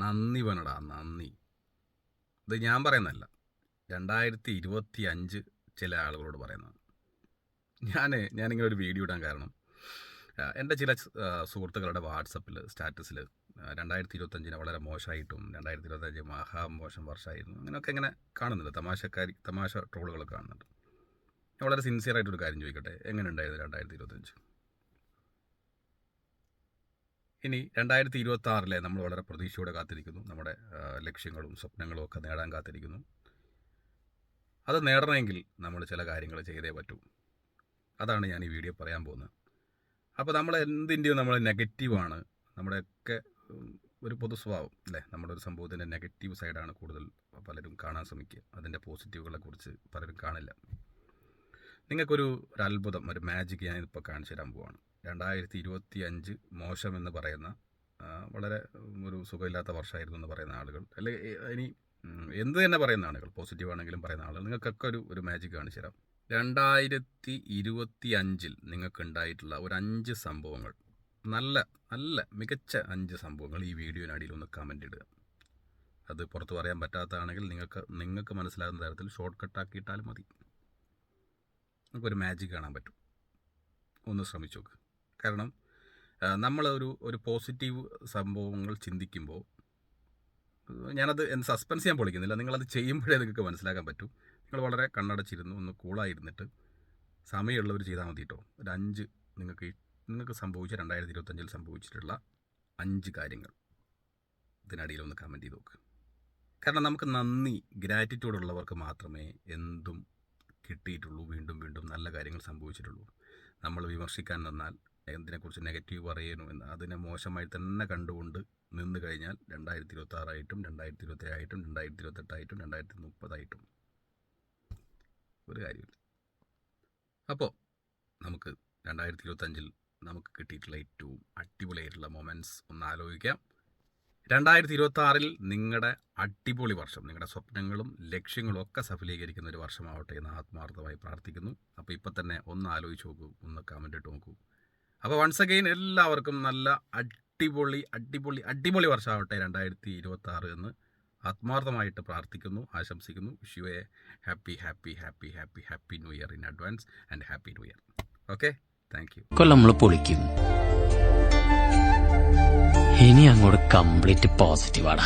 നന്ദി വേണടാ, നന്ദി. ഇത് ഞാൻ പറയുന്നതല്ല, 2025 ചില ആളുകളോട് പറയുന്നത്. ഞാനിങ്ങനെ ഒരു വീഡിയോ ഇടാൻ കാരണം, എൻ്റെ ചില സുഹൃത്തുക്കളുടെ വാട്സപ്പിൽ സ്റ്റാറ്റസിൽ 2025 വളരെ മോശമായിട്ടും 2025 മഹാമോശം വർഷമായിരുന്നു അങ്ങനെയൊക്കെ ഇങ്ങനെ കാണുന്നുണ്ട്. തമാശ ട്രോളുകൾ കാണുന്നുണ്ട്. ഞാൻ വളരെ സിൻസിയറായിട്ടൊരു കാര്യം ചോദിക്കട്ടെ, എങ്ങനെ ഉണ്ടായിരുന്നു 2025? ഇനി 2026 നമ്മൾ വളരെ പ്രതീക്ഷയോടെ കാത്തിരിക്കുന്നു. നമ്മുടെ ലക്ഷ്യങ്ങളും സ്വപ്നങ്ങളും ഒക്കെ നേടാൻ കാത്തിരിക്കുന്നു. അത് നേടണമെങ്കിൽ നമ്മൾ ചില കാര്യങ്ങൾ ചെയ്തേ പറ്റൂ. അതാണ് ഞാൻ ഈ വീഡിയോ പറയാൻ പോകുന്നത്. അപ്പോൾ നമ്മൾ എന്തിൻ്റെയും നമ്മൾ നെഗറ്റീവാണ്, നമ്മുടെയൊക്കെ ഒരു പൊതു സ്വഭാവം അല്ലേ. നമ്മുടെ ഒരു സംഭവത്തിൻ്റെ നെഗറ്റീവ് സൈഡാണ് കൂടുതൽ പലരും കാണാൻ ശ്രമിക്കുക. അതിൻ്റെ പോസിറ്റീവുകളെ കുറിച്ച് പലരും കാണില്ല. നിങ്ങൾക്കൊരു അത്ഭുതം, ഒരു മാജിക് ഞാൻ ഇപ്പോൾ കാണിച്ചു തരാൻ പോവാണ്. 2025 മോശം എന്ന് പറയുന്ന, വളരെ ഒരു സുഖമില്ലാത്ത വർഷമായിരുന്നു എന്ന് പറയുന്ന ആളുകൾ, അല്ലെങ്കിൽ ഇനി എന്ത് തന്നെ പറയുന്ന ആളുകൾ, പോസിറ്റീവ് ആണെങ്കിലും പറയുന്ന ആളുകൾ, നിങ്ങൾക്കൊക്കെ ഒരു മാജിക് കാണിച്ചു തരാം. 2025 നിങ്ങൾക്ക് ഉണ്ടായിട്ടുള്ള ഒരു 5 സംഭവങ്ങൾ, നല്ല നല്ല മികച്ച 5 സംഭവങ്ങൾ ഈ വീഡിയോനടിയിൽ ഒന്ന് കമൻ്റ് ഇടുക. അത് പുറത്ത് പറയാൻ പറ്റാത്തതാണെങ്കിൽ നിങ്ങൾക്ക് മനസ്സിലാകുന്ന തരത്തിൽ ഷോർട്ട് കട്ടാക്കിയിട്ടാലും മതി. നമുക്കൊരു മാജിക് കാണാൻ പറ്റും. ഒന്ന് ശ്രമിച്ചു നോക്ക്. കാരണം ഒരു പോസിറ്റീവ് സംഭവങ്ങൾ ചിന്തിക്കുമ്പോൾ, ഞാനത് സസ്പെൻസ് ചെയ്യാൻ പൊളിക്കുന്നില്ല, നിങ്ങളത് ചെയ്യുമ്പോഴേ നിങ്ങൾക്ക് മനസ്സിലാക്കാൻ പറ്റും. നിങ്ങൾ വളരെ കണ്ണടച്ചിരുന്നു, ഒന്ന് കൂളായിരുന്നിട്ട് സമയമുള്ളവർ ചെയ്താൽ മതി കേട്ടോ. ഒരു 5 നിങ്ങൾക്ക് സംഭവിച്ച 2025 സംഭവിച്ചിട്ടുള്ള 5 കാര്യങ്ങൾ ഇതിനടിയിൽ ഒന്ന് കമൻറ്റ് ചെയ്ത് നോക്ക്. കാരണം നമുക്ക് നന്ദി, ഗ്രാറ്റിറ്റ്യൂഡ് ഉള്ളവർക്ക് മാത്രമേ എന്തും കിട്ടിയിട്ടുള്ളൂ, വീണ്ടും വീണ്ടും നല്ല കാര്യങ്ങൾ സംഭവിച്ചിട്ടുള്ളൂ. നമ്മൾ വിമർശിക്കാൻ നിന്നാൽ, എന്തിനെക്കുറിച്ച് നെഗറ്റീവ് പറയുന്നു എന്ന് അതിനെ മോശമായി തന്നെ കണ്ടുകൊണ്ട് നിന്ന് കഴിഞ്ഞാൽ 2026 ആയിട്ടും 2027 ആയിട്ടും 2028 ആയിട്ടും 2030 ഒരു കാര്യമില്ല. അപ്പോൾ നമുക്ക് 2025 നമുക്ക് കിട്ടിയിട്ടുള്ള ഏറ്റവും അടിപൊളിയായിട്ടുള്ള മൊമെൻറ്റ്സ് ഒന്ന് ആലോചിക്കാം. 2026 നിങ്ങളുടെ അടിപൊളി വർഷം, നിങ്ങളുടെ സ്വപ്നങ്ങളും ലക്ഷ്യങ്ങളും ഒക്കെ സഫലീകരിക്കുന്ന ഒരു വർഷമാവട്ടെ എന്ന് ആത്മാർത്ഥമായി പ്രാർത്ഥിക്കുന്നു. അപ്പോൾ ഇപ്പം തന്നെ ഒന്ന് ആലോചിച്ച് നോക്കൂ, ഒന്ന് കമൻ്റ് ഇട്ട് നോക്കൂ. അപ്പോൾ വൺസ് അഗെയിൻ എല്ലാവർക്കും നല്ല അടിപൊളി വർഷമാവട്ടെ 2026 എന്ന് ആത്മാർത്ഥമായിട്ട് പ്രാർത്ഥിക്കുന്നു, ആശംസിക്കുന്നു. Wish you a happy new year in advance and happy new year. Okay, thank you. കൊല്ലം നമ്മൾ പൊളിക്കും. ഇനി അങ്ങോട്ട് കംപ്ലീറ്റ് പോസിറ്റീവാണ്.